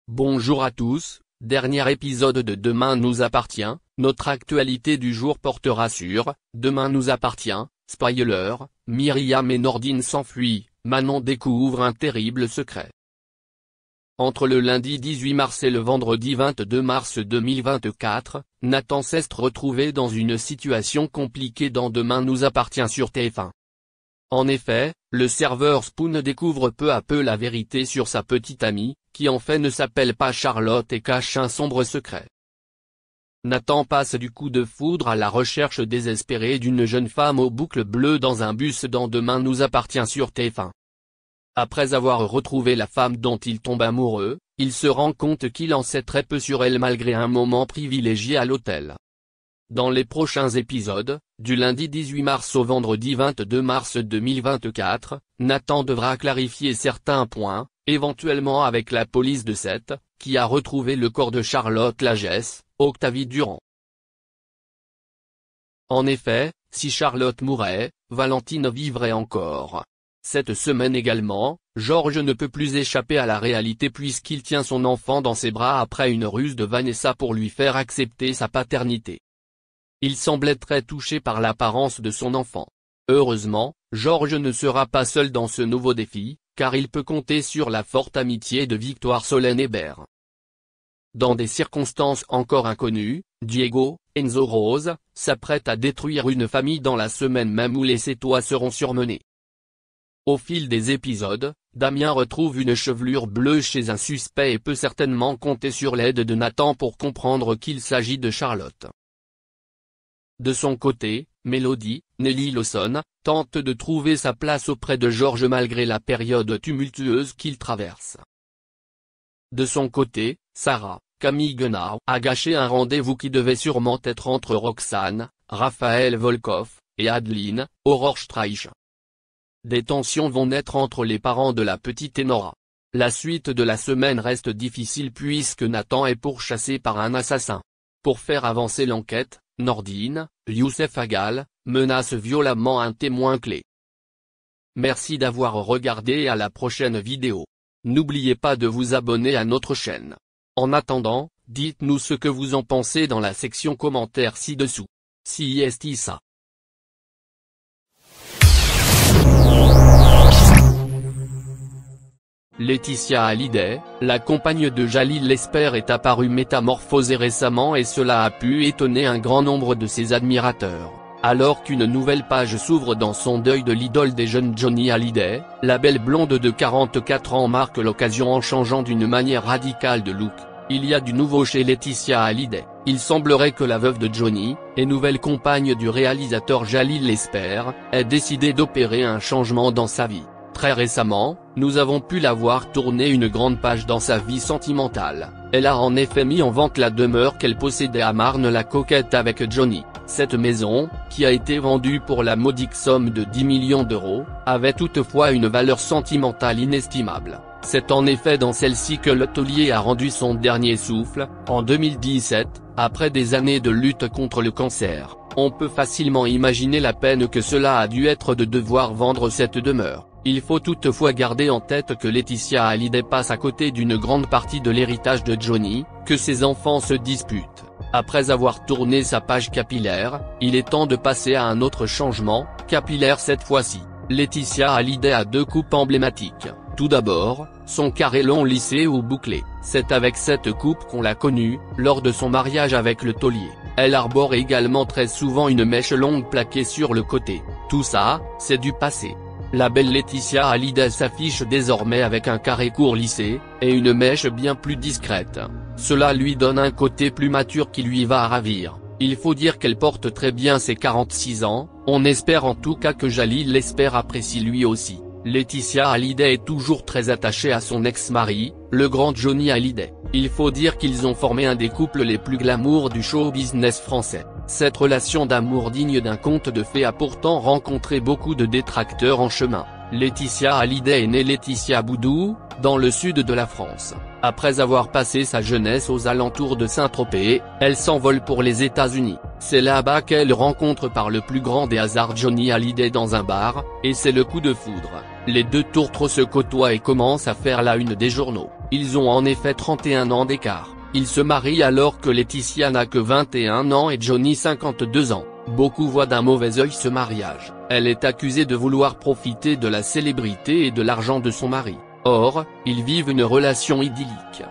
Bonjour à tous, dernier épisode de Demain nous appartient, notre actualité du jour portera sur « Demain nous appartient », spoiler, Myriam et Nordine s'enfuient, Manon découvre un terrible secret. Entre le lundi 18 mars et le vendredi 22 mars 2024, Nathan s'est retrouvé dans une situation compliquée dans Demain nous appartient sur TF1. En effet, le serveur Spoon découvre peu à peu la vérité sur sa petite amie, qui en fait ne s'appelle pas Charlotte et cache un sombre secret. Nathan passe du coup de foudre à la recherche désespérée d'une jeune femme aux boucles bleues dans un bus dans Demain nous appartient sur TF1. Après avoir retrouvé la femme dont il tombe amoureux, il se rend compte qu'il en sait très peu sur elle malgré un moment privilégié à l'hôtel. Dans les prochains épisodes, du lundi 18 mars au vendredi 22 mars 2024, Nathan devra clarifier certains points, éventuellement avec la police de Sète, qui a retrouvé le corps de Charlotte Lagesse, Octavie Durand. En effet, si Charlotte mourait, Valentine vivrait encore. Cette semaine également, Georges ne peut plus échapper à la réalité puisqu'il tient son enfant dans ses bras après une ruse de Vanessa pour lui faire accepter sa paternité. Il semblait très touché par l'apparence de son enfant. Heureusement, Georges ne sera pas seul dans ce nouveau défi, car il peut compter sur la forte amitié de Victoire Solène Hébert. Dans des circonstances encore inconnues, Diego, Enzo Rose, s'apprête à détruire une famille dans la semaine même où les Sétois seront surmenés. Au fil des épisodes, Damien retrouve une chevelure bleue chez un suspect et peut certainement compter sur l'aide de Nathan pour comprendre qu'il s'agit de Charlotte. De son côté, Mélodie, Nelly Lawson, tente de trouver sa place auprès de Georges malgré la période tumultueuse qu'il traverse. De son côté, Sarah, Camille Guenard, a gâché un rendez-vous qui devait sûrement être entre Roxane, Raphaël Volkov, et Adeline, Aurore Streich. Des tensions vont naître entre les parents de la petite Enora. La suite de la semaine reste difficile puisque Nathan est pourchassé par un assassin. Pour faire avancer l'enquête, Nordine, Youssef Agal, menace violemment un témoin clé. Merci d'avoir regardé et à la prochaine vidéo. N'oubliez pas de vous abonner à notre chaîne. En attendant, dites-nous ce que vous en pensez dans la section commentaires ci-dessous. Si est ça. Laetitia Hallyday, la compagne de Jalil Lesper est apparue métamorphosée récemment et cela a pu étonner un grand nombre de ses admirateurs. Alors qu'une nouvelle page s'ouvre dans son deuil de l'idole des jeunes Johnny Hallyday, la belle blonde de 44 ans marque l'occasion en changeant d'une manière radicale de look. Il y a du nouveau chez Laetitia Hallyday. Il semblerait que la veuve de Johnny, et nouvelle compagne du réalisateur Jalil Lesper, ait décidé d'opérer un changement dans sa vie. Très récemment, nous avons pu la voir tourner une grande page dans sa vie sentimentale. Elle a en effet mis en vente la demeure qu'elle possédait à Marne-la-Coquette avec Johnny. Cette maison, qui a été vendue pour la modique somme de 10 millions d'euros, avait toutefois une valeur sentimentale inestimable. C'est en effet dans celle-ci que l'hôtelier a rendu son dernier souffle, en 2017, après des années de lutte contre le cancer. On peut facilement imaginer la peine que cela a dû être de devoir vendre cette demeure. Il faut toutefois garder en tête que Laetitia Hallyday passe à côté d'une grande partie de l'héritage de Johnny, que ses enfants se disputent. Après avoir tourné sa page capillaire, il est temps de passer à un autre changement, capillaire cette fois-ci. Laetitia Hallyday a deux coupes emblématiques. Tout d'abord, son carré long lissé ou bouclé. C'est avec cette coupe qu'on l'a connue, lors de son mariage avec le taulier. Elle arbore également très souvent une mèche longue plaquée sur le côté. Tout ça, c'est du passé. La belle Laetitia Hallyday s'affiche désormais avec un carré court lissé, et une mèche bien plus discrète. Cela lui donne un côté plus mature qui lui va à ravir. Il faut dire qu'elle porte très bien ses 46 ans, on espère en tout cas que Jalil Lesper apprécie lui aussi. Laetitia Hallyday est toujours très attachée à son ex-mari, le grand Johnny Hallyday. Il faut dire qu'ils ont formé un des couples les plus glamour du show business français. Cette relation d'amour digne d'un conte de fées a pourtant rencontré beaucoup de détracteurs en chemin. Laetitia Hallyday est née Laetitia Boudou, dans le sud de la France. Après avoir passé sa jeunesse aux alentours de Saint-Tropez, elle s'envole pour les États-Unis. C'est là-bas qu'elle rencontre par le plus grand des hasards Johnny Hallyday dans un bar, et c'est le coup de foudre. Les deux tourtereaux se côtoient et commencent à faire la une des journaux. Ils ont en effet 31 ans d'écart. Ils se marient alors que Laetitia n'a que 21 ans et Johnny 52 ans. Beaucoup voient d'un mauvais œil ce mariage. Elle est accusée de vouloir profiter de la célébrité et de l'argent de son mari. Or, ils vivent une relation idyllique.